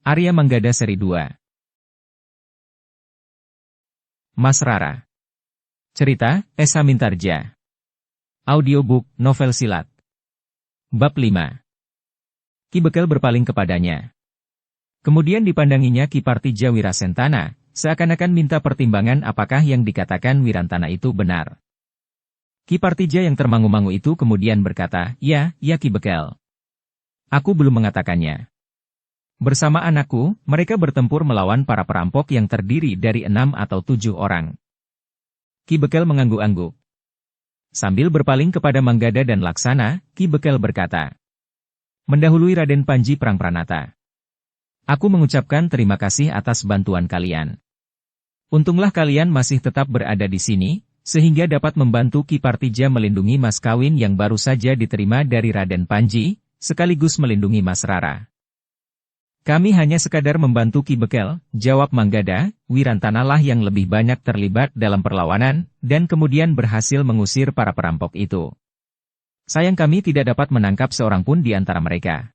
Arya Manggada Seri 2. Mas Rara. Cerita, Esa Mintarja. Audiobook, novel silat. Bab 5. Ki Bekel berpaling kepadanya. Kemudian dipandanginya Ki Partija Wirasentana, seakan-akan minta pertimbangan apakah yang dikatakan Wirantana itu benar. Ki Partija yang termangu-mangu itu kemudian berkata, ya Ki Bekel. Aku belum mengatakannya. Bersama anakku, mereka bertempur melawan para perampok yang terdiri dari 6 atau 7 orang. Ki Bekel mengangguk-angguk. Sambil berpaling kepada Manggada dan Laksana, Ki Bekel berkata, mendahului Raden Panji Prangpranata. Aku mengucapkan terima kasih atas bantuan kalian. Untunglah kalian masih tetap berada di sini, sehingga dapat membantu Ki Partija melindungi mas kawin yang baru saja diterima dari Raden Panji, sekaligus melindungi Mas Rara. Kami hanya sekadar membantu Ki Bekel, jawab Manggada. Wirantana lah yang lebih banyak terlibat dalam perlawanan, dan kemudian berhasil mengusir para perampok itu. Sayang kami tidak dapat menangkap seorang pun di antara mereka.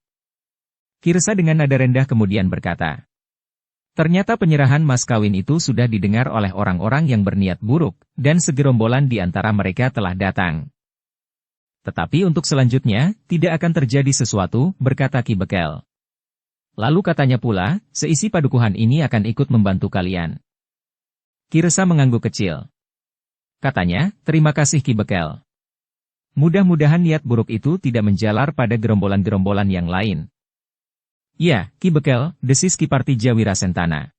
Ki Resa dengan nada rendah kemudian berkata, ternyata penyerahan mas kawin itu sudah didengar oleh orang-orang yang berniat buruk, dan segerombolan di antara mereka telah datang. Tetapi untuk selanjutnya, tidak akan terjadi sesuatu, berkata Ki Bekel. Lalu katanya pula, seisi padukuhan ini akan ikut membantu kalian. Ki Resa mengangguk kecil. Katanya, terima kasih Ki Bekel. Mudah-mudahan niat buruk itu tidak menjalar pada gerombolan-gerombolan yang lain. Ya, Ki Bekel, desis Ki Partija Wirasentana.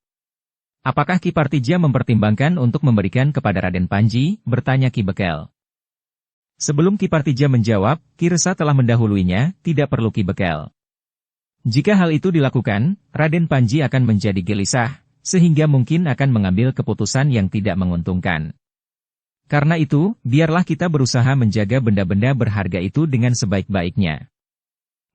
Apakah Ki Partija mempertimbangkan untuk memberikan kepada Raden Panji, bertanya Ki Bekel. Sebelum Ki Partija menjawab, Ki Resa telah mendahuluinya, tidak perlu Ki Bekel. Jika hal itu dilakukan, Raden Panji akan menjadi gelisah, sehingga mungkin akan mengambil keputusan yang tidak menguntungkan. Karena itu, biarlah kita berusaha menjaga benda-benda berharga itu dengan sebaik-baiknya.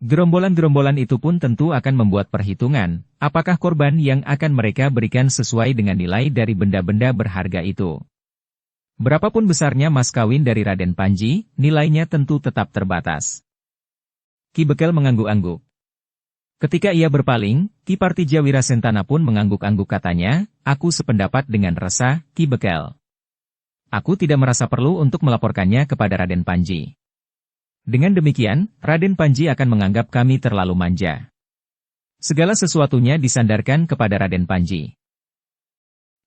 Gerombolan-gerombolan itu pun tentu akan membuat perhitungan, apakah korban yang akan mereka berikan sesuai dengan nilai dari benda-benda berharga itu. Berapapun besarnya mas kawin dari Raden Panji, nilainya tentu tetap terbatas. Ki Bekel mengangguk-angguk. Ketika ia berpaling, Ki Partija Wirasentana pun mengangguk-angguk katanya, aku sependapat dengan Resa, Ki Bekel. Aku tidak merasa perlu untuk melaporkannya kepada Raden Panji. Dengan demikian, Raden Panji akan menganggap kami terlalu manja. Segala sesuatunya disandarkan kepada Raden Panji.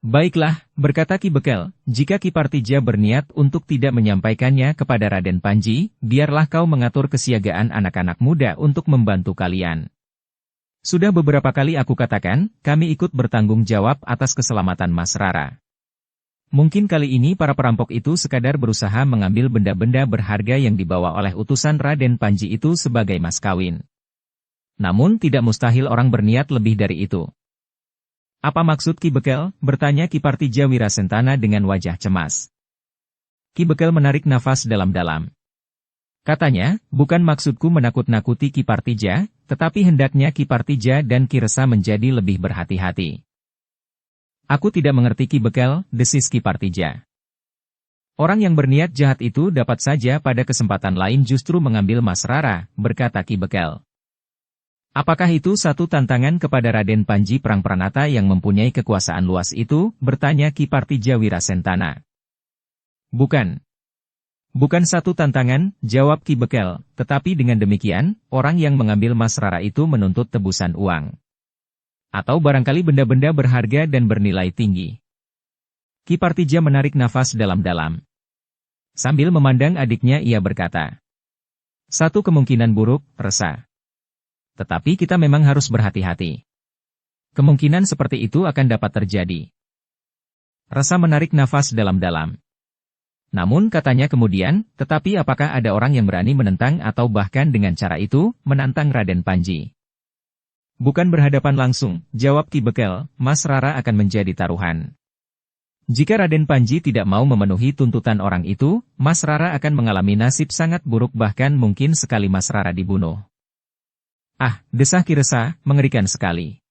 Baiklah, berkata Ki Bekel, jika Ki Partija berniat untuk tidak menyampaikannya kepada Raden Panji, biarlah kau mengatur kesiagaan anak-anak muda untuk membantu kalian. Sudah beberapa kali aku katakan, kami ikut bertanggung jawab atas keselamatan Mas Rara. Mungkin kali ini para perampok itu sekadar berusaha mengambil benda-benda berharga yang dibawa oleh utusan Raden Panji itu sebagai mas kawin. Namun tidak mustahil orang berniat lebih dari itu. Apa maksud Ki Bekel? Bertanya Ki Partija Wirasentana dengan wajah cemas. Ki Bekel menarik nafas dalam-dalam. Katanya, bukan maksudku menakut-nakuti Ki Partija, tetapi hendaknya Ki Partija dan Ki Resa menjadi lebih berhati-hati. Aku tidak mengerti Ki Bekel, desis Ki Partija. Orang yang berniat jahat itu dapat saja pada kesempatan lain justru mengambil Mas Rara, berkata Ki Bekel. Apakah itu satu tantangan kepada Raden Panji Prangpranata yang mempunyai kekuasaan luas itu, bertanya Ki Partija Wirasentana. Bukan. Bukan satu tantangan, jawab Ki Bekel, tetapi dengan demikian, orang yang mengambil Mas Rara itu menuntut tebusan uang. Atau barangkali benda-benda berharga dan bernilai tinggi. Ki Partija menarik nafas dalam-dalam. Sambil memandang adiknya ia berkata. Satu kemungkinan buruk, Resa. Tetapi kita memang harus berhati-hati. Kemungkinan seperti itu akan dapat terjadi. Resa menarik nafas dalam-dalam. Namun katanya kemudian, tetapi apakah ada orang yang berani menentang atau bahkan dengan cara itu, menantang Raden Panji? Bukan berhadapan langsung, jawab Ki Bekel, Mas Rara akan menjadi taruhan. Jika Raden Panji tidak mau memenuhi tuntutan orang itu, Mas Rara akan mengalami nasib sangat buruk bahkan mungkin sekali Mas Rara dibunuh. Ah, desah Ki Resa, mengerikan sekali.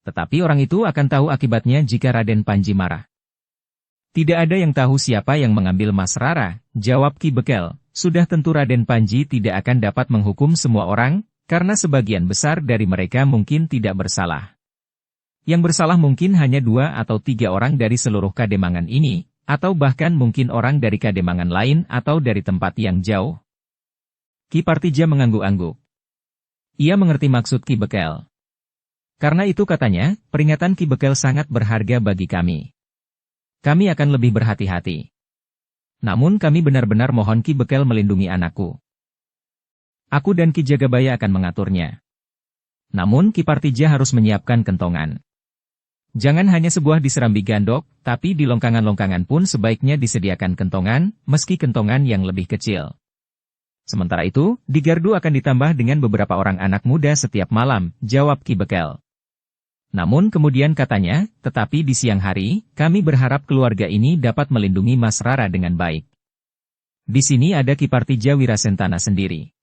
Tetapi orang itu akan tahu akibatnya jika Raden Panji marah. Tidak ada yang tahu siapa yang mengambil Mas Rara, jawab Ki Bekel. Sudah tentu Raden Panji tidak akan dapat menghukum semua orang, karena sebagian besar dari mereka mungkin tidak bersalah. Yang bersalah mungkin hanya 2 atau 3 orang dari seluruh Kademangan ini, atau bahkan mungkin orang dari Kademangan lain atau dari tempat yang jauh. Ki Partija mengangguk-angguk. Ia mengerti maksud Ki Bekel. Karena itu katanya, peringatan Ki Bekel sangat berharga bagi kami. Kami akan lebih berhati-hati. Namun kami benar-benar mohon Ki Bekel melindungi anakku. Aku dan Ki Jagabaya akan mengaturnya. Namun Ki Partija harus menyiapkan kentongan. Jangan hanya sebuah di Serambi Gandok, tapi di longkangan-longkangan pun sebaiknya disediakan kentongan, meski kentongan yang lebih kecil. Sementara itu, di gardu akan ditambah dengan beberapa orang anak muda setiap malam, jawab Ki Bekel. Namun kemudian katanya, tetapi di siang hari, kami berharap keluarga ini dapat melindungi Mas Rara dengan baik. Di sini ada Ki Partija Wirasentana sendiri.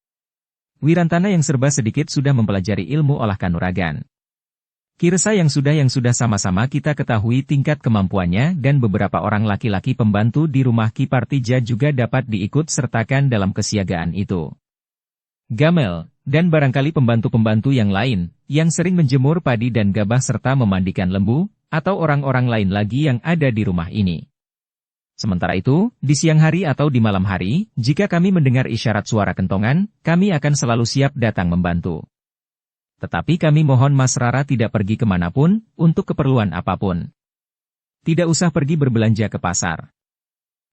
Wirantana yang serba sedikit sudah mempelajari ilmu olah kanuragan. Ki Resa yang sudah sama-sama kita ketahui tingkat kemampuannya dan beberapa orang laki-laki pembantu di rumah Ki Partija juga dapat diikut sertakan dalam kesiagaan itu. Gamel, dan barangkali pembantu-pembantu yang lain, yang sering menjemur padi dan gabah serta memandikan lembu, atau orang-orang lain lagi yang ada di rumah ini. Sementara itu, di siang hari atau di malam hari, jika kami mendengar isyarat suara kentongan, kami akan selalu siap datang membantu. Tetapi kami mohon Mas Rara tidak pergi kemanapun, untuk keperluan apapun. Tidak usah pergi berbelanja ke pasar.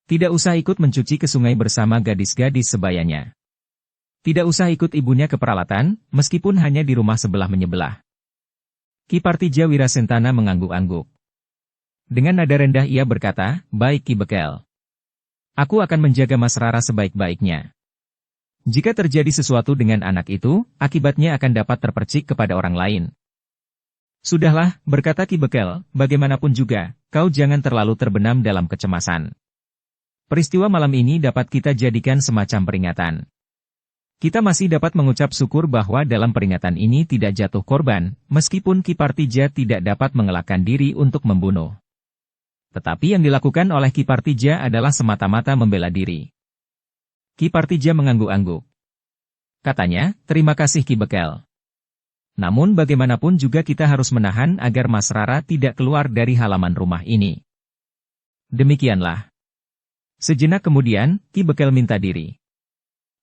Tidak usah ikut mencuci ke sungai bersama gadis-gadis sebayanya. Tidak usah ikut ibunya ke peralatan, meskipun hanya di rumah sebelah-menyebelah. Ki Partija Wirasentana mengangguk-angguk. Dengan nada rendah ia berkata, baik Ki Bekel. Aku akan menjaga Mas Rara sebaik-baiknya. Jika terjadi sesuatu dengan anak itu, akibatnya akan dapat terpercik kepada orang lain. Sudahlah, berkata Ki Bekel, bagaimanapun juga, kau jangan terlalu terbenam dalam kecemasan. Peristiwa malam ini dapat kita jadikan semacam peringatan. Kita masih dapat mengucap syukur bahwa dalam peringatan ini tidak jatuh korban, meskipun Ki Partija tidak dapat mengelakkan diri untuk membunuh. Tetapi yang dilakukan oleh Ki Partija adalah semata-mata membela diri. Ki Partija mengangguk-angguk. Katanya, terima kasih Ki Bekel. Namun bagaimanapun juga kita harus menahan agar Mas Rara tidak keluar dari halaman rumah ini. Demikianlah. Sejenak kemudian, Ki Bekel minta diri.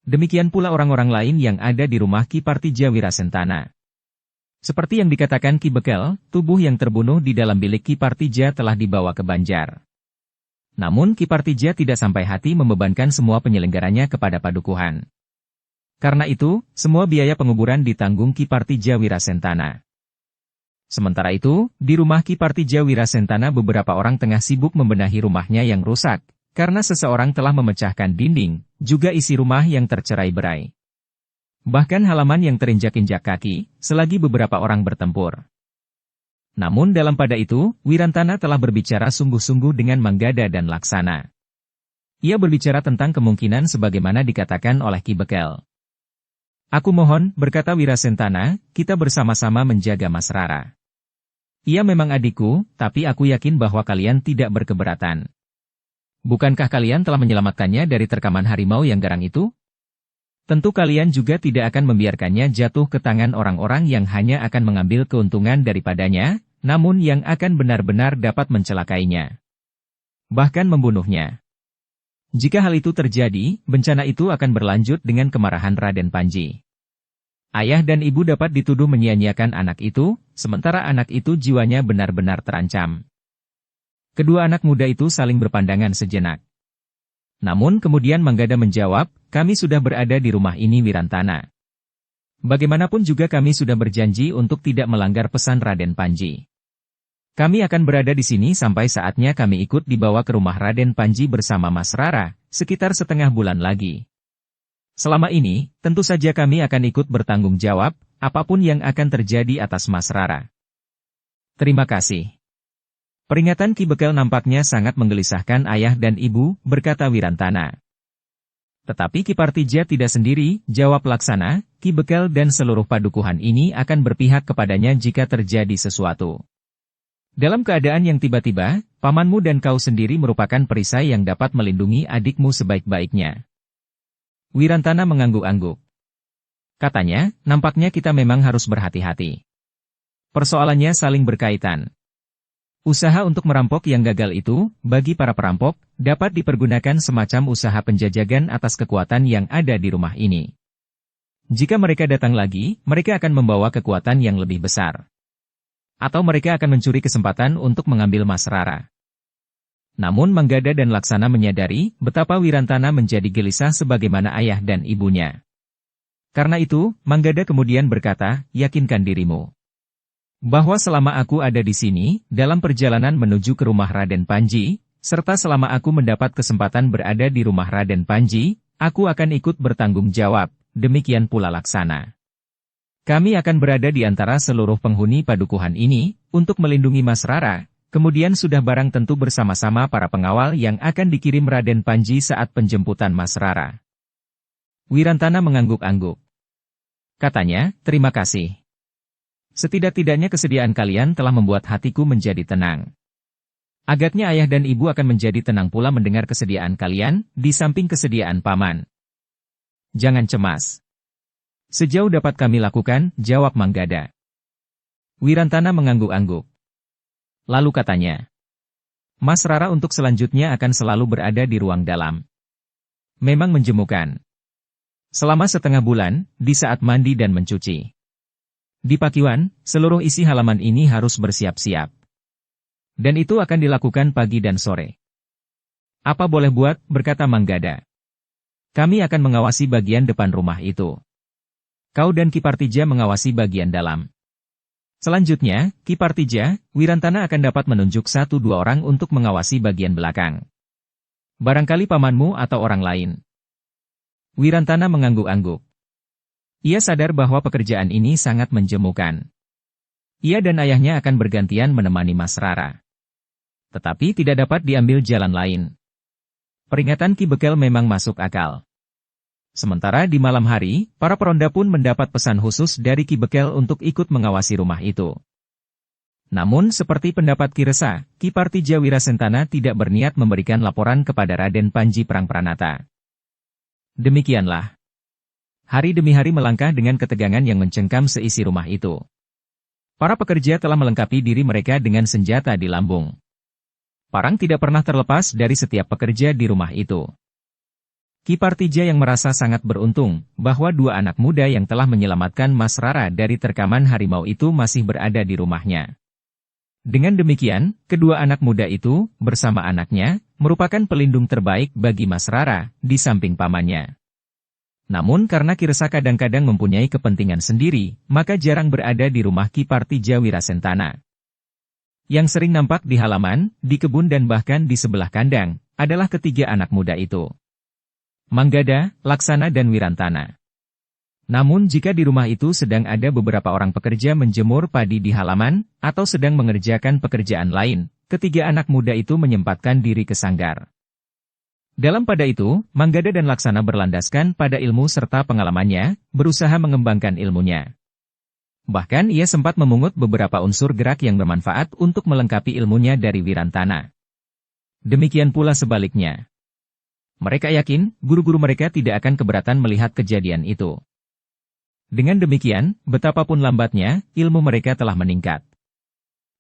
Demikian pula orang-orang lain yang ada di rumah Ki Partija Wirasentana. Seperti yang dikatakan Ki Bekel, tubuh yang terbunuh di dalam bilik Ki Partija telah dibawa ke Banjar. Namun Ki Partija tidak sampai hati membebankan semua penyelenggaranya kepada padukuhan. Karena itu, semua biaya penguburan ditanggung Ki Partija Wirasentana. Sementara itu, di rumah Ki Partija Wirasentana beberapa orang tengah sibuk membenahi rumahnya yang rusak, karena seseorang telah memecahkan dinding, juga isi rumah yang tercerai-berai. Bahkan halaman yang terinjak-injak kaki, selagi beberapa orang bertempur. Namun dalam pada itu, Wirantana telah berbicara sungguh-sungguh dengan Manggada dan Laksana. Ia berbicara tentang kemungkinan sebagaimana dikatakan oleh Ki Bekel. Aku mohon, berkata Wirasentana, kita bersama-sama menjaga Mas Rara. Ia memang adikku, tapi aku yakin bahwa kalian tidak berkeberatan. Bukankah kalian telah menyelamatkannya dari terkaman harimau yang garang itu? Tentu kalian juga tidak akan membiarkannya jatuh ke tangan orang-orang yang hanya akan mengambil keuntungan daripadanya, namun yang akan benar-benar dapat mencelakainya. Bahkan membunuhnya. Jika hal itu terjadi, bencana itu akan berlanjut dengan kemarahan Raden Panji. Ayah dan ibu dapat dituduh menyia-nyiakan anak itu, sementara anak itu jiwanya benar-benar terancam. Kedua anak muda itu saling berpandangan sejenak. Namun kemudian Manggada menjawab, kami sudah berada di rumah ini Wirantana. Bagaimanapun juga kami sudah berjanji untuk tidak melanggar pesan Raden Panji. Kami akan berada di sini sampai saatnya kami ikut dibawa ke rumah Raden Panji bersama Mas Rara, sekitar setengah bulan lagi. Selama ini, tentu saja kami akan ikut bertanggung jawab, apapun yang akan terjadi atas Mas Rara. Terima kasih. Peringatan Ki Bekel nampaknya sangat menggelisahkan ayah dan ibu, berkata Wirantana. Tetapi Ki Partija tidak sendiri, jawab Laksana, Ki Bekel dan seluruh padukuhan ini akan berpihak kepadanya jika terjadi sesuatu. Dalam keadaan yang tiba-tiba, pamanmu dan kau sendiri merupakan perisai yang dapat melindungi adikmu sebaik-baiknya. Wirantana mengangguk-angguk. Katanya, nampaknya kita memang harus berhati-hati. Persoalannya saling berkaitan. Usaha untuk merampok yang gagal itu, bagi para perampok, dapat dipergunakan semacam usaha penjajagan atas kekuatan yang ada di rumah ini. Jika mereka datang lagi, mereka akan membawa kekuatan yang lebih besar. Atau mereka akan mencuri kesempatan untuk mengambil Mas Rara. Namun Manggada dan Laksana menyadari betapa Wirantana menjadi gelisah sebagaimana ayah dan ibunya. Karena itu, Manggada kemudian berkata, yakinkan dirimu. Bahwa selama aku ada di sini, dalam perjalanan menuju ke rumah Raden Panji, serta selama aku mendapat kesempatan berada di rumah Raden Panji, aku akan ikut bertanggung jawab, demikian pula Laksana. Kami akan berada di antara seluruh penghuni padukuhan ini, untuk melindungi Mas Rara, kemudian sudah barang tentu bersama-sama para pengawal yang akan dikirim Raden Panji saat penjemputan Mas Rara. Wirantana mengangguk-angguk. Katanya, terima kasih. Setidak-tidaknya kesediaan kalian telah membuat hatiku menjadi tenang. Agaknya ayah dan ibu akan menjadi tenang pula mendengar kesediaan kalian, di samping kesediaan paman. Jangan cemas. Sejauh dapat kami lakukan, jawab Manggada. Wirantana mengangguk-angguk. Lalu katanya, Mas Rara untuk selanjutnya akan selalu berada di ruang dalam. Memang menjemukan. Selama setengah bulan, di saat mandi dan mencuci. Di Pakiwan, seluruh isi halaman ini harus bersiap-siap. Dan itu akan dilakukan pagi dan sore. Apa boleh buat, berkata Manggada. Kami akan mengawasi bagian depan rumah itu. Kau dan Kipartija mengawasi bagian dalam. Selanjutnya, Kipartija, Wirantana akan dapat menunjuk 1-2 orang untuk mengawasi bagian belakang. Barangkali pamanmu atau orang lain. Wirantana mengangguk-angguk. Ia sadar bahwa pekerjaan ini sangat menjemukan. Ia dan ayahnya akan bergantian menemani Mas Rara. Tetapi tidak dapat diambil jalan lain. Peringatan Ki Bekel memang masuk akal. Sementara di malam hari, para peronda pun mendapat pesan khusus dari Ki Bekel untuk ikut mengawasi rumah itu. Namun seperti pendapat Ki Resa, Kipartija Wirasentana tidak berniat memberikan laporan kepada Raden Panji Prangpranata. Demikianlah. Hari demi hari melangkah dengan ketegangan yang mencengkam seisi rumah itu. Para pekerja telah melengkapi diri mereka dengan senjata di lambung. Parang tidak pernah terlepas dari setiap pekerja di rumah itu. Kipartija yang merasa sangat beruntung, bahwa 2 anak muda yang telah menyelamatkan Mas Rara dari terkaman harimau itu masih berada di rumahnya. Dengan demikian, kedua anak muda itu, bersama anaknya, merupakan pelindung terbaik bagi Mas Rara, di samping pamannya. Namun karena Ki Resa kadang-kadang mempunyai kepentingan sendiri, maka jarang berada di rumah Kipartija Wirasentana. Yang sering nampak di halaman, di kebun dan bahkan di sebelah kandang, adalah ketiga anak muda itu. Manggada, Laksana dan Wirantana. Namun jika di rumah itu sedang ada beberapa orang pekerja menjemur padi di halaman, atau sedang mengerjakan pekerjaan lain, ketiga anak muda itu menyempatkan diri ke sanggar. Dalam pada itu, Manggada dan Laksana berlandaskan pada ilmu serta pengalamannya, berusaha mengembangkan ilmunya. Bahkan ia sempat memungut beberapa unsur gerak yang bermanfaat untuk melengkapi ilmunya dari Wirantana. Demikian pula sebaliknya. Mereka yakin, guru-guru mereka tidak akan keberatan melihat kejadian itu. Dengan demikian, betapapun lambatnya, ilmu mereka telah meningkat.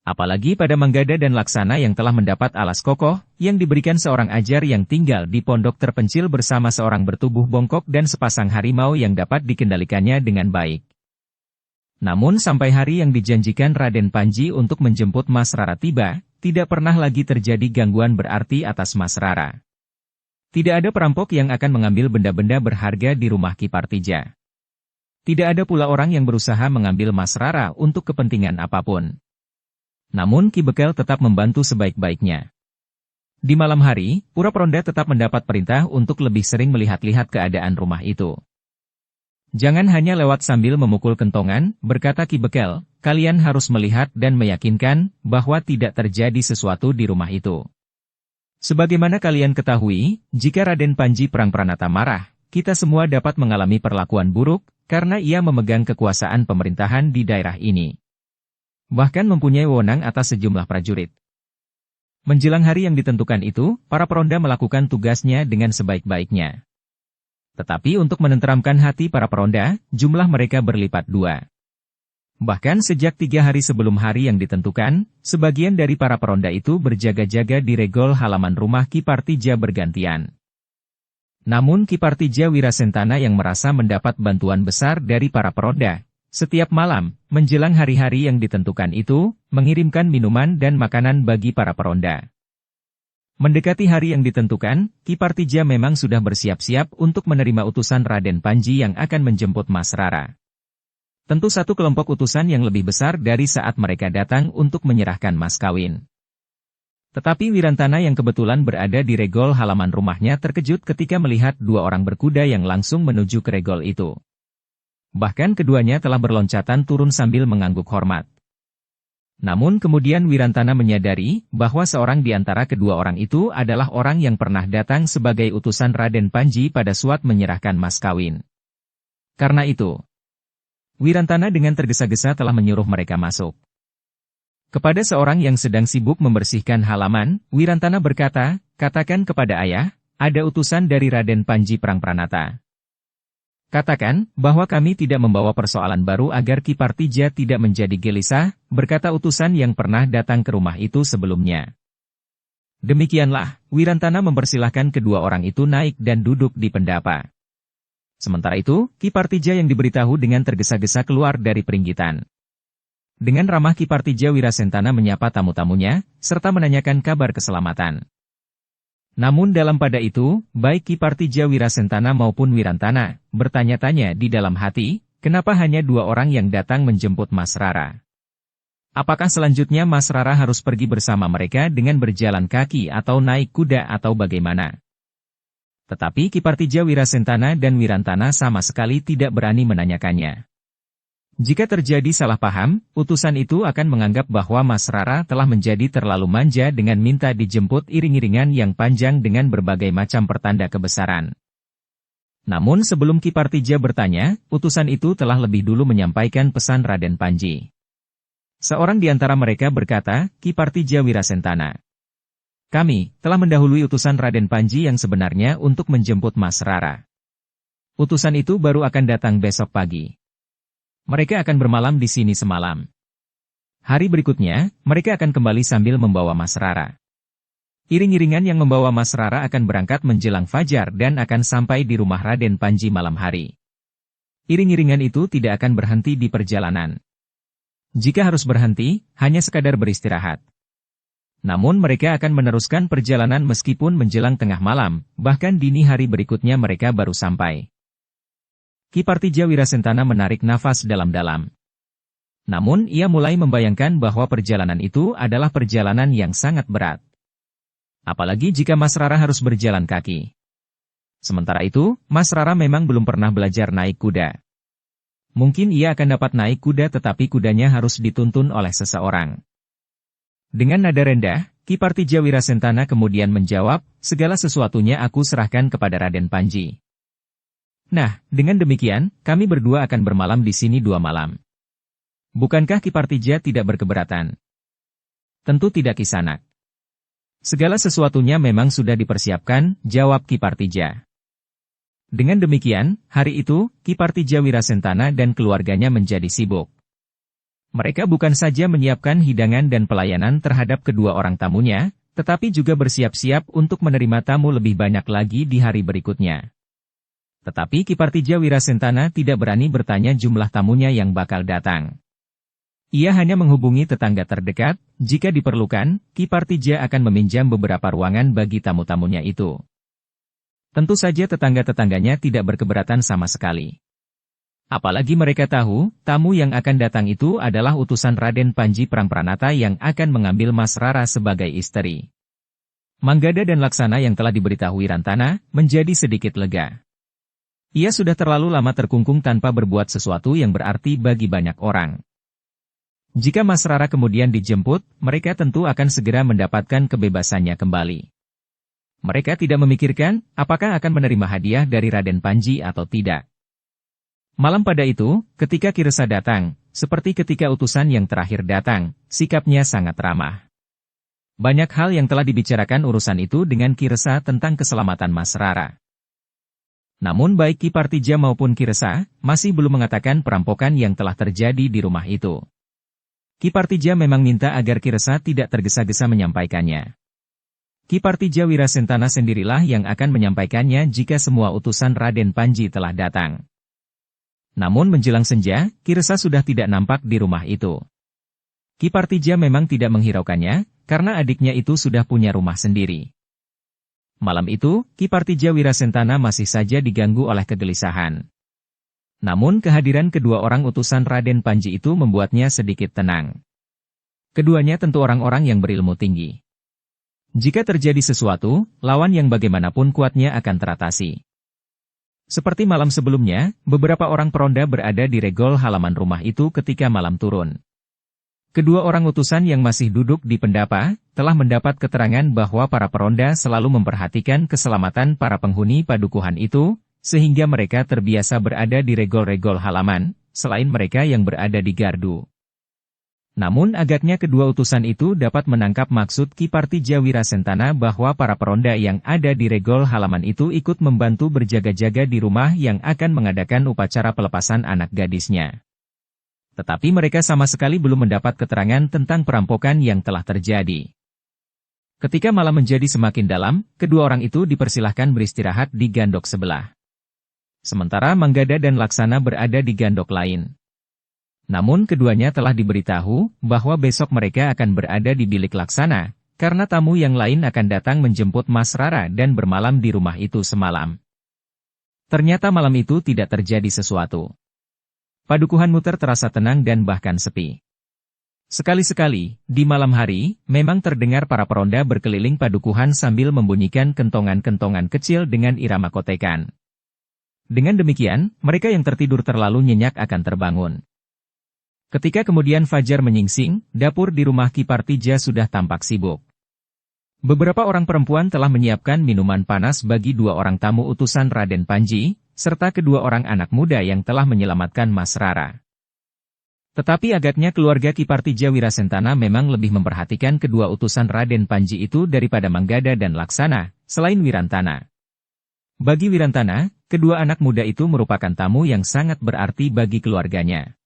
Apalagi pada Manggada dan Laksana yang telah mendapat alas kokoh, yang diberikan seorang ajar yang tinggal di pondok terpencil bersama seorang bertubuh bongkok dan sepasang harimau yang dapat dikendalikannya dengan baik. Namun sampai hari yang dijanjikan Raden Panji untuk menjemput Mas Rara tiba, tidak pernah lagi terjadi gangguan berarti atas Mas Rara. Tidak ada perampok yang akan mengambil benda-benda berharga di rumah Kipartija. Tidak ada pula orang yang berusaha mengambil Mas Rara untuk kepentingan apapun. Namun Ki Bekel tetap membantu sebaik-baiknya. Di malam hari, Pura Peronda tetap mendapat perintah untuk lebih sering melihat-lihat keadaan rumah itu. Jangan hanya lewat sambil memukul kentongan, berkata Ki Bekel, kalian harus melihat dan meyakinkan bahwa tidak terjadi sesuatu di rumah itu. Sebagaimana kalian ketahui, jika Raden Panji Prangpranata marah, kita semua dapat mengalami perlakuan buruk, karena ia memegang kekuasaan pemerintahan di daerah ini. Bahkan mempunyai wewenang atas sejumlah prajurit. Menjelang hari yang ditentukan itu, para peronda melakukan tugasnya dengan sebaik-baiknya. Tetapi untuk menenteramkan hati para peronda, jumlah mereka berlipat 2. Bahkan sejak 3 hari sebelum hari yang ditentukan, sebagian dari para peronda itu berjaga-jaga di regol halaman rumah Ki Partija bergantian. Namun Ki Partija Wirasentana yang merasa mendapat bantuan besar dari para peronda, setiap malam, menjelang hari-hari yang ditentukan itu, mengirimkan minuman dan makanan bagi para peronda. Mendekati hari yang ditentukan, Ki Partija memang sudah bersiap-siap untuk menerima utusan Raden Panji yang akan menjemput Mas Rara. Tentu satu kelompok utusan yang lebih besar dari saat mereka datang untuk menyerahkan mas kawin. Tetapi Wirantana yang kebetulan berada di regol halaman rumahnya terkejut ketika melihat 2 orang berkuda yang langsung menuju ke regol itu. Bahkan keduanya telah berloncatan turun sambil mengangguk hormat. Namun kemudian Wirantana menyadari bahwa seorang di antara kedua orang itu adalah orang yang pernah datang sebagai utusan Raden Panji pada suat menyerahkan mas kawin. Karena itu, Wirantana dengan tergesa-gesa telah menyuruh mereka masuk. Kepada seorang yang sedang sibuk membersihkan halaman, Wirantana berkata, "Katakan kepada ayah, ada utusan dari Raden Panji Prangpranata. Katakan, bahwa kami tidak membawa persoalan baru agar Ki Partija tidak menjadi gelisah," berkata utusan yang pernah datang ke rumah itu sebelumnya. Demikianlah, Wirantana mempersilahkan kedua orang itu naik dan duduk di pendapa. Sementara itu, Ki Partija yang diberitahu dengan tergesa-gesa keluar dari peringgitan. Dengan ramah Ki Partija Wirasentana menyapa tamu-tamunya, serta menanyakan kabar keselamatan. Namun dalam pada itu, baik Ki Partija Wirasentana maupun Wirantana, bertanya-tanya di dalam hati, kenapa hanya 2 orang yang datang menjemput Mas Rara? Apakah selanjutnya Mas Rara harus pergi bersama mereka dengan berjalan kaki atau naik kuda atau bagaimana? Tetapi Ki Partija Wirasentana dan Wirantana sama sekali tidak berani menanyakannya. Jika terjadi salah paham, utusan itu akan menganggap bahwa Mas Rara telah menjadi terlalu manja dengan minta dijemput iring-iringan yang panjang dengan berbagai macam pertanda kebesaran. Namun sebelum Ki Partija bertanya, utusan itu telah lebih dulu menyampaikan pesan Raden Panji. Seorang di antara mereka berkata, "Ki Partija Wirasentana, kami telah mendahului utusan Raden Panji yang sebenarnya untuk menjemput Mas Rara. Utusan itu baru akan datang besok pagi. Mereka akan bermalam di sini semalam. Hari berikutnya, mereka akan kembali sambil membawa Mas Rara. Iring-iringan yang membawa Mas Rara akan berangkat menjelang fajar dan akan sampai di rumah Raden Panji malam hari. Iring-iringan itu tidak akan berhenti di perjalanan. Jika harus berhenti, hanya sekadar beristirahat. Namun mereka akan meneruskan perjalanan meskipun menjelang tengah malam, bahkan dini hari berikutnya mereka baru sampai." Ki Partija Wirasentana menarik nafas dalam-dalam. Namun ia mulai membayangkan bahwa perjalanan itu adalah perjalanan yang sangat berat. Apalagi jika Mas Rara harus berjalan kaki. Sementara itu, Mas Rara memang belum pernah belajar naik kuda. Mungkin ia akan dapat naik kuda tetapi kudanya harus dituntun oleh seseorang. Dengan nada rendah, Ki Partija Wirasentana kemudian menjawab, "Segala sesuatunya aku serahkan kepada Raden Panji. Nah, dengan demikian, kami berdua akan bermalam di sini 2 malam. Bukankah Ki Partija tidak berkeberatan?" "Tentu tidak Kisanak. Segala sesuatunya memang sudah dipersiapkan," jawab Ki Partija. Dengan demikian, hari itu, Ki Partija Wirasentana dan keluarganya menjadi sibuk. Mereka bukan saja menyiapkan hidangan dan pelayanan terhadap kedua orang tamunya, tetapi juga bersiap-siap untuk menerima tamu lebih banyak lagi di hari berikutnya. Tetapi Ki Partija Wirasentana tidak berani bertanya jumlah tamunya yang bakal datang. Ia hanya menghubungi tetangga terdekat, jika diperlukan, Ki Partija akan meminjam beberapa ruangan bagi tamu-tamunya itu. Tentu saja tetangga-tetangganya tidak berkeberatan sama sekali. Apalagi mereka tahu, tamu yang akan datang itu adalah utusan Raden Panji Prangpranata yang akan mengambil Mas Rara sebagai istri. Manggada dan Laksana yang telah diberitahu Wirantana, menjadi sedikit lega. Ia sudah terlalu lama terkungkung tanpa berbuat sesuatu yang berarti bagi banyak orang. Jika Mas Rara kemudian dijemput, mereka tentu akan segera mendapatkan kebebasannya kembali. Mereka tidak memikirkan, apakah akan menerima hadiah dari Raden Panji atau tidak. Malam pada itu, ketika Ki Resa datang, seperti ketika utusan yang terakhir datang, sikapnya sangat ramah. Banyak hal yang telah dibicarakan urusan itu dengan Ki Resa tentang keselamatan Mas Rara. Namun baik Ki Partija maupun Ki Resa, masih belum mengatakan perampokan yang telah terjadi di rumah itu. Ki Partija memang minta agar Ki Resa tidak tergesa-gesa menyampaikannya. Ki Partija Wirasentana sendirilah yang akan menyampaikannya jika semua utusan Raden Panji telah datang. Namun menjelang senja, Ki Resa sudah tidak nampak di rumah itu. Ki Partija memang tidak menghiraukannya, karena adiknya itu sudah punya rumah sendiri. Malam itu, Ki Partija Wirasentana masih saja diganggu oleh kegelisahan. Namun kehadiran kedua orang utusan Raden Panji itu membuatnya sedikit tenang. Keduanya tentu orang-orang yang berilmu tinggi. Jika terjadi sesuatu, lawan yang bagaimanapun kuatnya akan teratasi. Seperti malam sebelumnya, beberapa orang peronda berada di regol halaman rumah itu ketika malam turun. Kedua orang utusan yang masih duduk di pendapa, telah mendapat keterangan bahwa para peronda selalu memperhatikan keselamatan para penghuni padukuhan itu, sehingga mereka terbiasa berada di regol-regol halaman, selain mereka yang berada di gardu. Namun agaknya kedua utusan itu dapat menangkap maksud Ki Partija Wirasentana bahwa para peronda yang ada di regol halaman itu ikut membantu berjaga-jaga di rumah yang akan mengadakan upacara pelepasan anak gadisnya. Tetapi mereka sama sekali belum mendapat keterangan tentang perampokan yang telah terjadi. Ketika malam menjadi semakin dalam, kedua orang itu dipersilahkan beristirahat di gandok sebelah. Sementara Manggada dan Laksana berada di gandok lain. Namun keduanya telah diberitahu bahwa besok mereka akan berada di bilik Laksana, karena tamu yang lain akan datang menjemput Mas Rara dan bermalam di rumah itu semalam. Ternyata malam itu tidak terjadi sesuatu. Padukuhan Muter terasa tenang dan bahkan sepi. Sekali-sekali, di malam hari, memang terdengar para peronda berkeliling padukuhan sambil membunyikan kentongan-kentongan kecil dengan irama kotekan. Dengan demikian, mereka yang tertidur terlalu nyenyak akan terbangun. Ketika kemudian fajar menyingsing, dapur di rumah Ki Partija sudah tampak sibuk. Beberapa orang perempuan telah menyiapkan minuman panas bagi dua orang tamu utusan Raden Panji, serta kedua orang anak muda yang telah menyelamatkan Mas Rara. Tetapi agaknya keluarga Ki Partija Wirasentana memang lebih memperhatikan kedua utusan Raden Panji itu daripada Manggada dan Laksana, selain Wirantana. Bagi Wirantana, kedua anak muda itu merupakan tamu yang sangat berarti bagi keluarganya.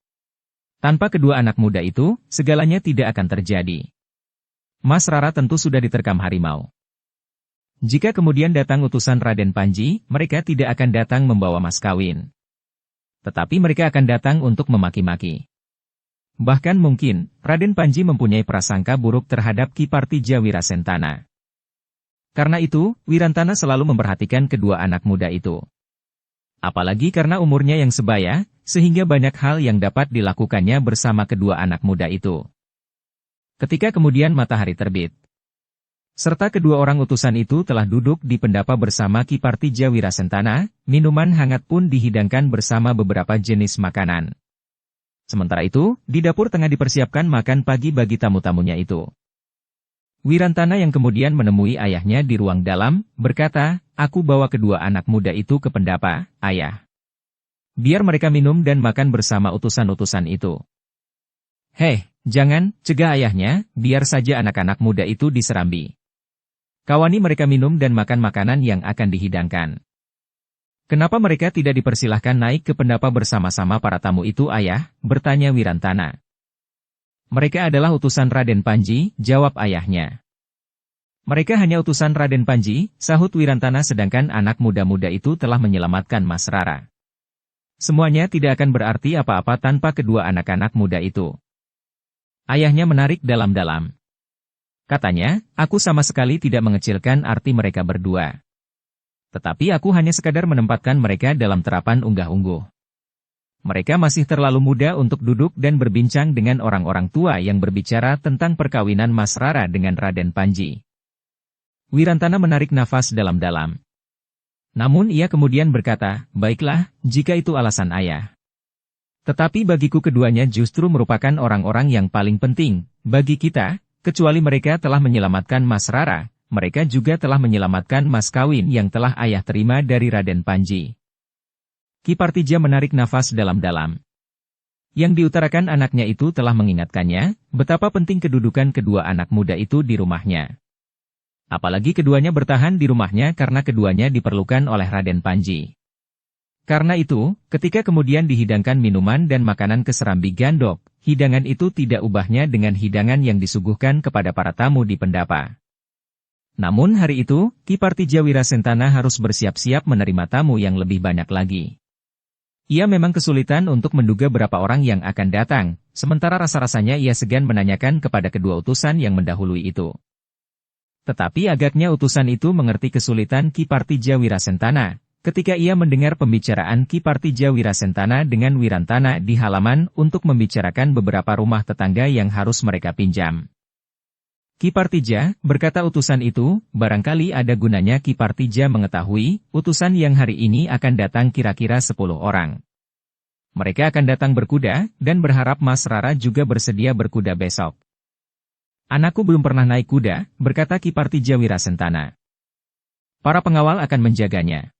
Tanpa kedua anak muda itu, segalanya tidak akan terjadi. Mas Rara tentu sudah diterkam harimau. Jika kemudian datang utusan Raden Panji, mereka tidak akan datang membawa mas kawin. Tetapi mereka akan datang untuk memaki-maki. Bahkan mungkin, Raden Panji mempunyai prasangka buruk terhadap Ki Partija Wirasentana. Karena itu, Wirantana selalu memperhatikan kedua anak muda itu. Apalagi karena umurnya yang sebaya, sehingga banyak hal yang dapat dilakukannya bersama kedua anak muda itu. Ketika kemudian matahari terbit, serta kedua orang utusan itu telah duduk di pendapa bersama Ki Partija Wirasentana, minuman hangat pun dihidangkan bersama beberapa jenis makanan. Sementara itu, di dapur tengah dipersiapkan makan pagi bagi tamu-tamunya itu. Wirantana yang kemudian menemui ayahnya di ruang dalam, berkata, "Aku bawa kedua anak muda itu ke pendapa, ayah. Biar mereka minum dan makan bersama utusan-utusan itu." "Hei, jangan," cegah ayahnya, "biar saja anak-anak muda itu diserambi. Kawani mereka minum dan makan makanan yang akan dihidangkan." "Kenapa mereka tidak dipersilahkan naik ke pendapa bersama-sama para tamu itu, ayah?" bertanya Wirantana. "Mereka adalah utusan Raden Panji," jawab ayahnya. "Mereka hanya utusan Raden Panji," sahut Wirantana, "sedangkan anak muda-muda itu telah menyelamatkan Mas Rara. Semuanya tidak akan berarti apa-apa tanpa kedua anak-anak muda itu." Ayahnya menarik dalam-dalam. Katanya, "Aku sama sekali tidak mengecilkan arti mereka berdua. Tetapi aku hanya sekadar menempatkan mereka dalam terapan unggah-ungguh. Mereka masih terlalu muda untuk duduk dan berbincang dengan orang-orang tua yang berbicara tentang perkawinan Mas Rara dengan Raden Panji." Wirantana menarik nafas dalam-dalam. Namun ia kemudian berkata, "Baiklah, jika itu alasan ayah. Tetapi bagiku keduanya justru merupakan orang-orang yang paling penting bagi kita. Kecuali mereka telah menyelamatkan Mas Rara, mereka juga telah menyelamatkan mas kawin yang telah ayah terima dari Raden Panji." Ki Partija menarik nafas dalam-dalam. Yang diutarakan anaknya itu telah mengingatkannya, betapa penting kedudukan kedua anak muda itu di rumahnya. Apalagi keduanya bertahan di rumahnya karena keduanya diperlukan oleh Raden Panji. Karena itu, ketika kemudian dihidangkan minuman dan makanan ke Serambi Gandok, hidangan itu tidak ubahnya dengan hidangan yang disuguhkan kepada para tamu di pendapa. Namun hari itu, Ki Partija Wirasentana harus bersiap-siap menerima tamu yang lebih banyak lagi. Ia memang kesulitan untuk menduga berapa orang yang akan datang, sementara rasa-rasanya ia segan menanyakan kepada kedua utusan yang mendahului itu. Tetapi agaknya utusan itu mengerti kesulitan Ki Partija Wirasentana, ketika ia mendengar pembicaraan Ki Partija Wirasentana dengan Wirantana di halaman untuk membicarakan beberapa rumah tetangga yang harus mereka pinjam. Ki Partija, berkata utusan itu, barangkali ada gunanya Ki Partija mengetahui, utusan yang hari ini akan datang kira-kira 10 orang. Mereka akan datang berkuda, dan berharap Mas Rara juga bersedia berkuda besok. Anakku belum pernah naik kuda, berkata Ki Partija Wirasentana. Para pengawal akan menjaganya.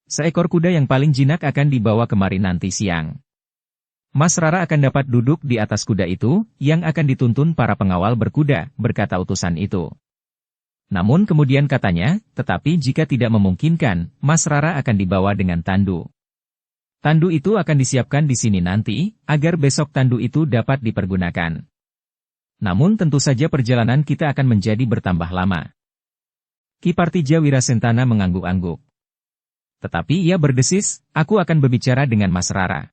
Seekor kuda yang paling jinak akan dibawa kemari nanti siang. Mas Rara akan dapat duduk di atas kuda itu, yang akan dituntun para pengawal berkuda, berkata utusan itu. Namun kemudian katanya, tetapi jika tidak memungkinkan, Mas Rara akan dibawa dengan tandu. Tandu itu akan disiapkan di sini nanti, agar besok tandu itu dapat dipergunakan. Namun tentu saja perjalanan kita akan menjadi bertambah lama. Ki Partija Wirasentana mengangguk-angguk. Tetapi ia berdesis, aku akan berbicara dengan Mas Rara.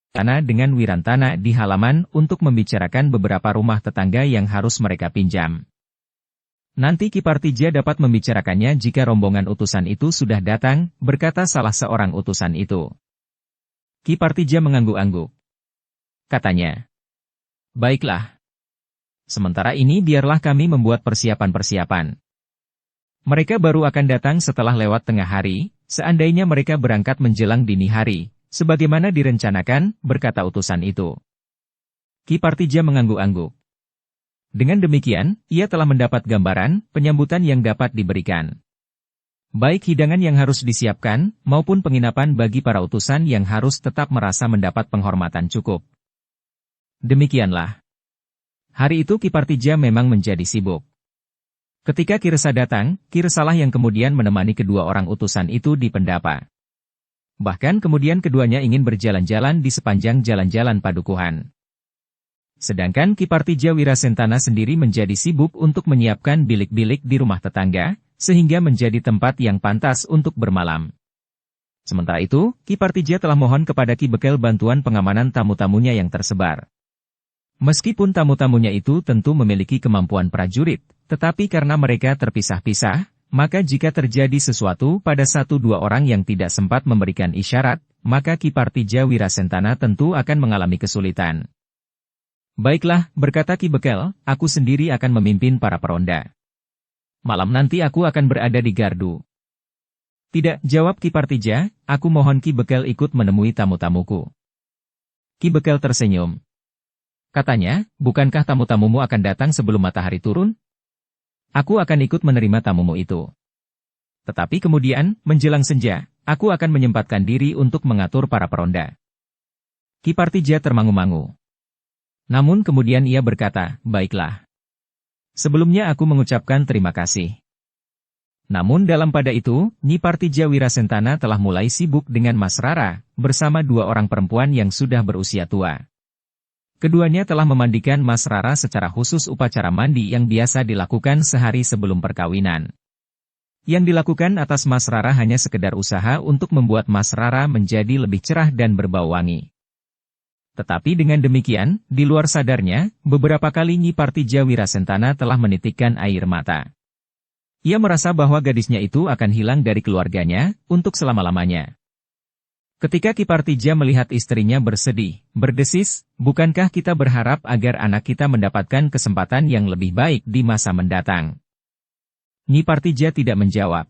Karena dengan Wirantana di halaman untuk membicarakan beberapa rumah tetangga yang harus mereka pinjam. Nanti Ki Partija dapat membicarakannya jika rombongan utusan itu sudah datang, berkata salah seorang utusan itu. Ki Partija mengangguk-angguk. Katanya, baiklah. Sementara ini biarlah kami membuat persiapan-persiapan. Mereka baru akan datang setelah lewat tengah hari, seandainya mereka berangkat menjelang dini hari, sebagaimana direncanakan, berkata utusan itu. Ki Partija mengangguk-angguk. Dengan demikian, ia telah mendapat gambaran, penyambutan yang dapat diberikan. Baik hidangan yang harus disiapkan, maupun penginapan bagi para utusan yang harus tetap merasa mendapat penghormatan cukup. Demikianlah. Hari itu Ki Partija memang menjadi sibuk. Ketika Ki Resa datang, Ki Resalah yang kemudian menemani kedua orang utusan itu di pendapa. Bahkan kemudian keduanya ingin berjalan-jalan di sepanjang jalan-jalan padukuhan. Sedangkan Ki Partija Wirasentana sendiri menjadi sibuk untuk menyiapkan bilik-bilik di rumah tetangga, sehingga menjadi tempat yang pantas untuk bermalam. Sementara itu, Ki Partija telah mohon kepada Ki Bekel bantuan pengamanan tamu-tamunya yang tersebar. Meskipun tamu-tamunya itu tentu memiliki kemampuan prajurit, tetapi karena mereka terpisah-pisah, maka jika terjadi sesuatu pada 1-2 orang yang tidak sempat memberikan isyarat, maka Ki Partija Wirasentana tentu akan mengalami kesulitan. Baiklah, berkata Ki Bekel, aku sendiri akan memimpin para peronda. Malam nanti aku akan berada di gardu. Tidak, jawab Ki Partija, aku mohon Ki Bekel ikut menemui tamu-tamuku. Ki Bekel tersenyum. Katanya, bukankah tamu-tamumu akan datang sebelum matahari turun? Aku akan ikut menerima tamumu itu. Tetapi kemudian, menjelang senja, aku akan menyempatkan diri untuk mengatur para peronda. Ki Partija termangu-mangu. Namun kemudian ia berkata, baiklah. Sebelumnya aku mengucapkan terima kasih. Namun dalam pada itu, Nyi Partija Wirasentana telah mulai sibuk dengan Mas Rara, bersama 2 orang perempuan yang sudah berusia tua. Keduanya telah memandikan Mas Rara secara khusus upacara mandi yang biasa dilakukan sehari sebelum perkawinan. Yang dilakukan atas Mas Rara hanya sekedar usaha untuk membuat Mas Rara menjadi lebih cerah dan berbau wangi. Tetapi dengan demikian, di luar sadarnya, beberapa kali Nyi Partija Wirasentana telah menitikkan air mata. Ia merasa bahwa gadisnya itu akan hilang dari keluarganya, untuk selama-lamanya. Ketika Ki Partija melihat istrinya bersedih, berdesis, bukankah kita berharap agar anak kita mendapatkan kesempatan yang lebih baik di masa mendatang? Nyi Partija tidak menjawab.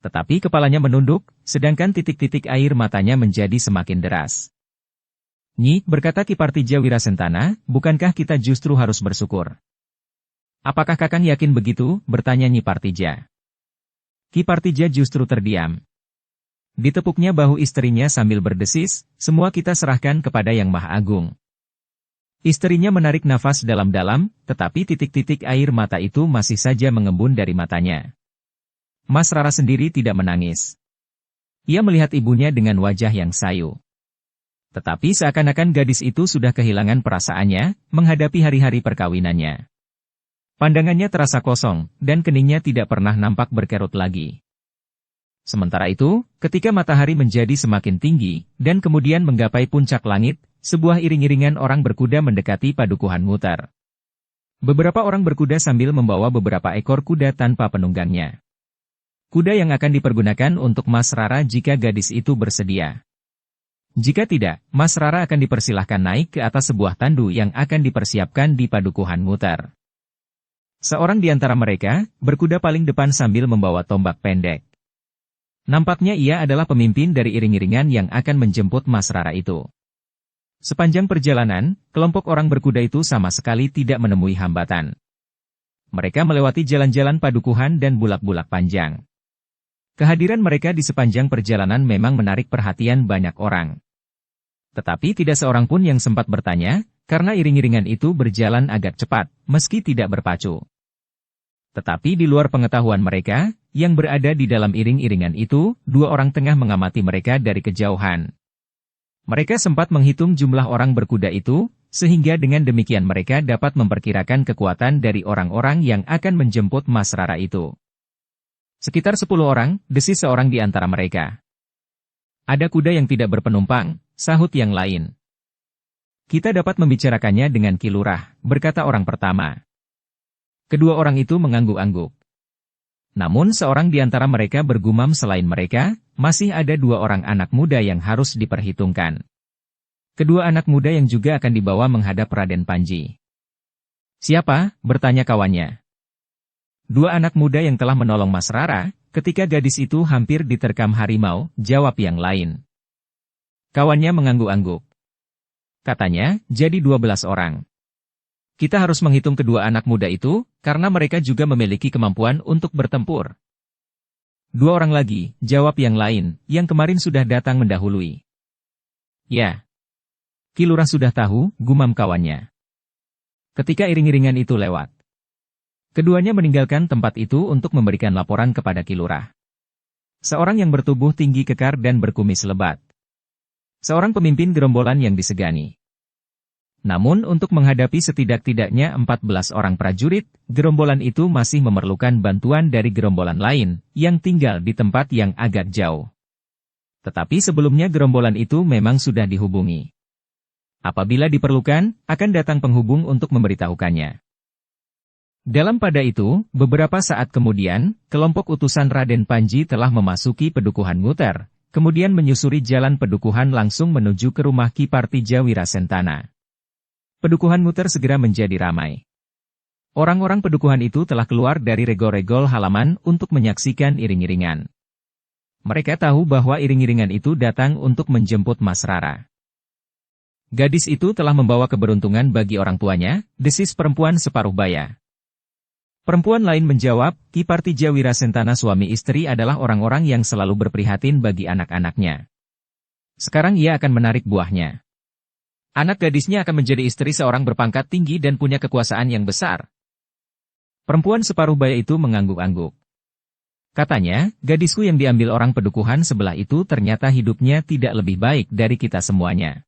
Tetapi kepalanya menunduk, sedangkan titik-titik air matanya menjadi semakin deras. Nyi, berkata Ki Partija Wirasentana, bukankah kita justru harus bersyukur? Apakah Kakang yakin begitu? Bertanya Nyi Partija. Ki Partija justru terdiam. Ditepuknya bahu istrinya sambil berdesis, semua kita serahkan kepada Yang Maha Agung. Istrinya menarik nafas dalam-dalam, tetapi titik-titik air mata itu masih saja mengembun dari matanya. Mas Rara sendiri tidak menangis. Ia melihat ibunya dengan wajah yang sayu. Tetapi seakan-akan gadis itu sudah kehilangan perasaannya menghadapi hari-hari perkawinannya. Pandangannya terasa kosong, dan keningnya tidak pernah nampak berkerut lagi. Sementara itu, ketika matahari menjadi semakin tinggi, dan kemudian menggapai puncak langit, sebuah iring-iringan orang berkuda mendekati padukuhan Mutar. Beberapa orang berkuda sambil membawa beberapa ekor kuda tanpa penunggangnya. Kuda yang akan dipergunakan untuk Mas Rara jika gadis itu bersedia. Jika tidak, Mas Rara akan dipersilahkan naik ke atas sebuah tandu yang akan dipersiapkan di padukuhan Mutar. Seorang di antara mereka, berkuda paling depan sambil membawa tombak pendek. Nampaknya ia adalah pemimpin dari iring-iringan yang akan menjemput Mas Rara itu. Sepanjang perjalanan, kelompok orang berkuda itu sama sekali tidak menemui hambatan. Mereka melewati jalan-jalan padukuhan dan bulak-bulak panjang. Kehadiran mereka di sepanjang perjalanan memang menarik perhatian banyak orang. Tetapi tidak seorang pun yang sempat bertanya, karena iring-iringan itu berjalan agak cepat, meski tidak berpacu. Tetapi di luar pengetahuan mereka, yang berada di dalam iring-iringan itu, dua orang tengah mengamati mereka dari kejauhan. Mereka sempat menghitung jumlah orang berkuda itu, sehingga dengan demikian mereka dapat memperkirakan kekuatan dari orang-orang yang akan menjemput Mas Rara itu. Sekitar 10 orang, desis seorang di antara mereka. Ada kuda yang tidak berpenumpang, sahut yang lain. Kita dapat membicarakannya dengan Ki Lurah, berkata orang pertama. Kedua orang itu mengangguk-angguk. Namun seorang di antara mereka bergumam selain mereka, masih ada dua orang anak muda yang harus diperhitungkan. Kedua anak muda yang juga akan dibawa menghadap Raden Panji. Siapa? Bertanya kawannya. Dua anak muda yang telah menolong Mas Rara, ketika gadis itu hampir diterkam harimau, jawab yang lain. Kawannya mengangguk-angguk. Katanya, jadi 12 orang. Kita harus menghitung kedua anak muda itu, karena mereka juga memiliki kemampuan untuk bertempur. Dua orang lagi, jawab yang lain, yang kemarin sudah datang mendahului. Ya. Ki Lurah sudah tahu, gumam kawannya. Ketika iring-iringan itu lewat. Keduanya meninggalkan tempat itu untuk memberikan laporan kepada Ki Lurah. Seorang yang bertubuh tinggi kekar dan berkumis lebat. Seorang pemimpin gerombolan yang disegani. Namun untuk menghadapi setidak-tidaknya 14 orang prajurit, gerombolan itu masih memerlukan bantuan dari gerombolan lain, yang tinggal di tempat yang agak jauh. Tetapi sebelumnya gerombolan itu memang sudah dihubungi. Apabila diperlukan, akan datang penghubung untuk memberitahukannya. Dalam pada itu, beberapa saat kemudian, kelompok utusan Raden Panji telah memasuki pedukuhan Mutar, kemudian menyusuri jalan pedukuhan langsung menuju ke rumah Ki Partija Wirasentana. Pedukuhan Mutar segera menjadi ramai. Orang-orang pedukuhan itu telah keluar dari regol-regol halaman untuk menyaksikan iring-iringan. Mereka tahu bahwa iring-iringan itu datang untuk menjemput Mas Rara. Gadis itu telah membawa keberuntungan bagi orang tuanya, desis perempuan separuh baya. Perempuan lain menjawab, Ki Partija Wirasentana suami istri adalah orang-orang yang selalu berprihatin bagi anak-anaknya. Sekarang ia akan menarik buahnya. Anak gadisnya akan menjadi istri seorang berpangkat tinggi dan punya kekuasaan yang besar. Perempuan separuh baya itu mengangguk-angguk. Katanya, gadisku yang diambil orang pedukuhan sebelah itu ternyata hidupnya tidak lebih baik dari kita semuanya.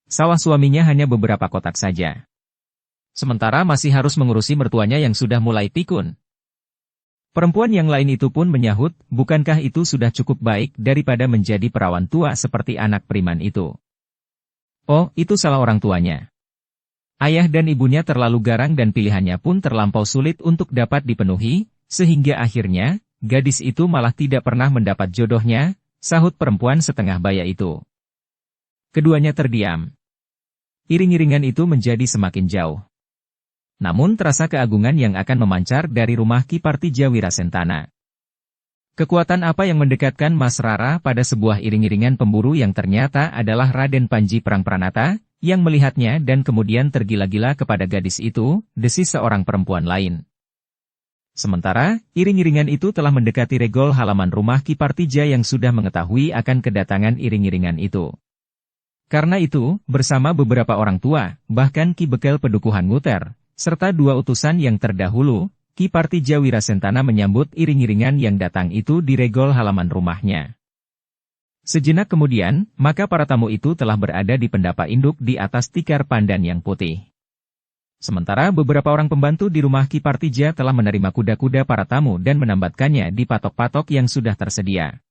Sawah suaminya hanya beberapa kotak saja. Sementara masih harus mengurusi mertuanya yang sudah mulai pikun. Perempuan yang lain itu pun menyahut, bukankah itu sudah cukup baik daripada menjadi perawan tua seperti anak Priman itu? Oh, itu salah orang tuanya. Ayah dan ibunya terlalu garang dan pilihannya pun terlampau sulit untuk dapat dipenuhi, sehingga akhirnya, gadis itu malah tidak pernah mendapat jodohnya, sahut perempuan setengah baya itu. Keduanya terdiam. Iring-iringan itu menjadi semakin jauh. Namun terasa keagungan yang akan memancar dari rumah Ki Partija Wirasentana. Kekuatan apa yang mendekatkan Mas Rara pada sebuah iring-iringan pemburu yang ternyata adalah Raden Panji Prangpranata, yang melihatnya dan kemudian tergila-gila kepada gadis itu, desis seorang perempuan lain. Sementara, iring-iringan itu telah mendekati regol halaman rumah Ki Partija yang sudah mengetahui akan kedatangan iring-iringan itu. Karena itu, bersama beberapa orang tua, bahkan Ki Bekel Pedukuhan Mutar, serta dua utusan yang terdahulu, Ki Partija Wirasentana menyambut iring-iringan yang datang itu di regol halaman rumahnya. Sejenak kemudian, maka para tamu itu telah berada di pendapa induk di atas tikar pandan yang putih. Sementara beberapa orang pembantu di rumah Ki Partija telah menerima kuda-kuda para tamu dan menambatkannya di patok-patok yang sudah tersedia.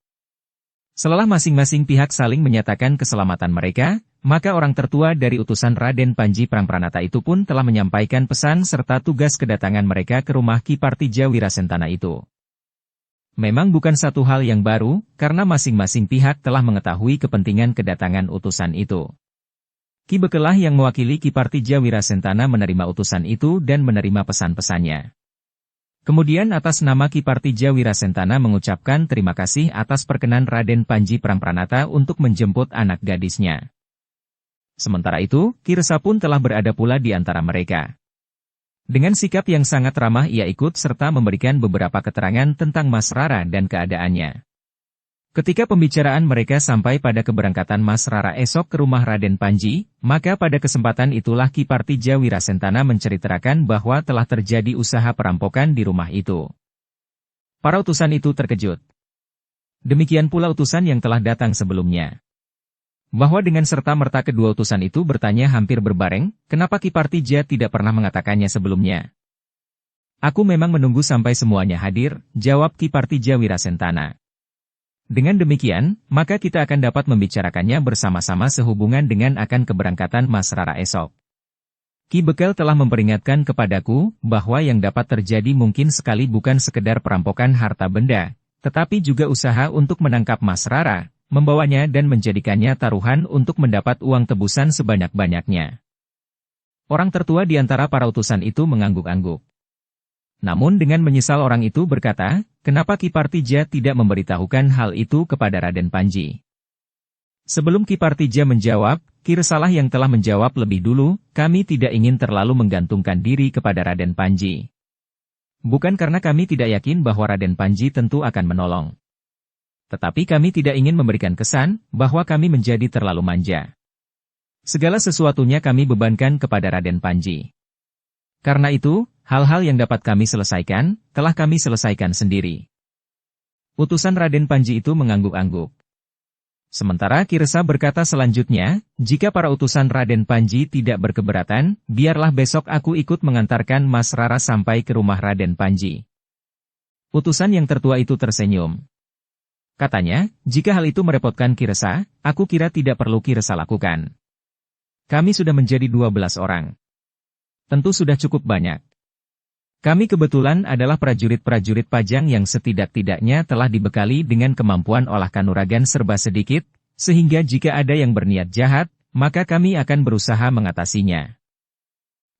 Setelah masing-masing pihak saling menyatakan keselamatan mereka, maka orang tertua dari utusan Raden Panji Prangpranata itu pun telah menyampaikan pesan serta tugas kedatangan mereka ke rumah Ki Partija Wirasentana itu. Memang bukan satu hal yang baru, karena masing-masing pihak telah mengetahui kepentingan kedatangan utusan itu. Ki Bekelah yang mewakili Ki Partija Wirasentana menerima utusan itu dan menerima pesan-pesannya. Kemudian atas nama Ki Partija Wirasentana mengucapkan terima kasih atas perkenan Raden Panji Prangpranata untuk menjemput anak gadisnya. Sementara itu, Ki Resa pun telah berada pula di antara mereka. Dengan sikap yang sangat ramah ia ikut serta memberikan beberapa keterangan tentang Mas Rara dan keadaannya. Ketika pembicaraan mereka sampai pada keberangkatan Mas Rara esok ke rumah Raden Panji, maka pada kesempatan itulah Ki Partija Wirasentana menceritakan bahwa telah terjadi usaha perampokan di rumah itu. Para utusan itu terkejut. Demikian pula utusan yang telah datang sebelumnya. Bahwa dengan serta-merta kedua utusan itu bertanya hampir berbareng, kenapa Ki Partija tidak pernah mengatakannya sebelumnya. Aku memang menunggu sampai semuanya hadir, jawab Ki Partija Wirasentana. Dengan demikian, maka kita akan dapat membicarakannya bersama-sama sehubungan dengan akan keberangkatan Mas Rara esok. Ki Bekel telah memperingatkan kepadaku, bahwa yang dapat terjadi mungkin sekali bukan sekedar perampokan harta benda, tetapi juga usaha untuk menangkap Mas Rara, membawanya dan menjadikannya taruhan untuk mendapat uang tebusan sebanyak-banyaknya. Orang tertua di antara para utusan itu mengangguk-angguk. Namun dengan menyesal orang itu berkata, kenapa Ki Partija tidak memberitahukan hal itu kepada Raden Panji? Sebelum Ki Partija menjawab, Ki Resalah yang telah menjawab lebih dulu, kami tidak ingin terlalu menggantungkan diri kepada Raden Panji. Bukan karena kami tidak yakin bahwa Raden Panji tentu akan menolong. Tetapi kami tidak ingin memberikan kesan, bahwa kami menjadi terlalu manja. Segala sesuatunya kami bebankan kepada Raden Panji. Karena itu, hal-hal yang dapat kami selesaikan, telah kami selesaikan sendiri. Utusan Raden Panji itu mengangguk-angguk. Sementara Ki Resa berkata selanjutnya, jika para utusan Raden Panji tidak berkeberatan, biarlah besok aku ikut mengantarkan Mas Rara sampai ke rumah Raden Panji. Utusan yang tertua itu tersenyum. Katanya, jika hal itu merepotkan Ki Resa, aku kira tidak perlu Ki Resa lakukan. Kami sudah menjadi 12 orang. Tentu sudah cukup banyak. Kami kebetulan adalah prajurit-prajurit Pajang yang setidak-tidaknya telah dibekali dengan kemampuan olah kanuragan serba sedikit, sehingga jika ada yang berniat jahat, maka kami akan berusaha mengatasinya.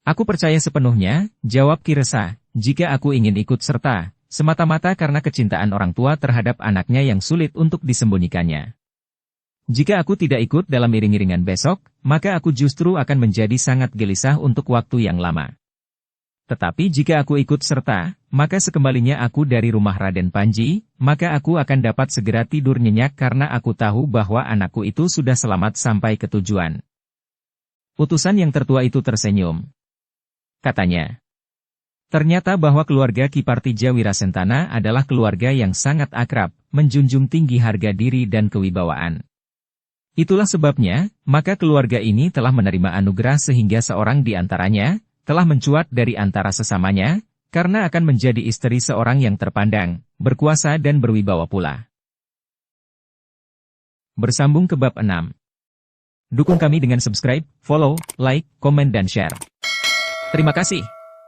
Aku percaya sepenuhnya, jawab Ki Resa, jika aku ingin ikut serta, semata-mata karena kecintaan orang tua terhadap anaknya yang sulit untuk disembunyikannya. Jika aku tidak ikut dalam iring-iringan besok, maka aku justru akan menjadi sangat gelisah untuk waktu yang lama. Tetapi jika aku ikut serta, maka sekembalinya aku dari rumah Raden Panji, maka aku akan dapat segera tidur nyenyak karena aku tahu bahwa anakku itu sudah selamat sampai ke tujuan. Utusan yang tertua itu tersenyum. Katanya, ternyata bahwa keluarga Ki Partija Wirasentana adalah keluarga yang sangat akrab, menjunjung tinggi harga diri dan kewibawaan. Itulah sebabnya, maka keluarga ini telah menerima anugerah sehingga seorang di antaranya, telah mencuat dari antara sesamanya, karena akan menjadi istri seorang yang terpandang, berkuasa dan berwibawa pula. Bersambung ke bab 6. Dukung kami dengan subscribe, follow, like, komen dan share. Terima kasih.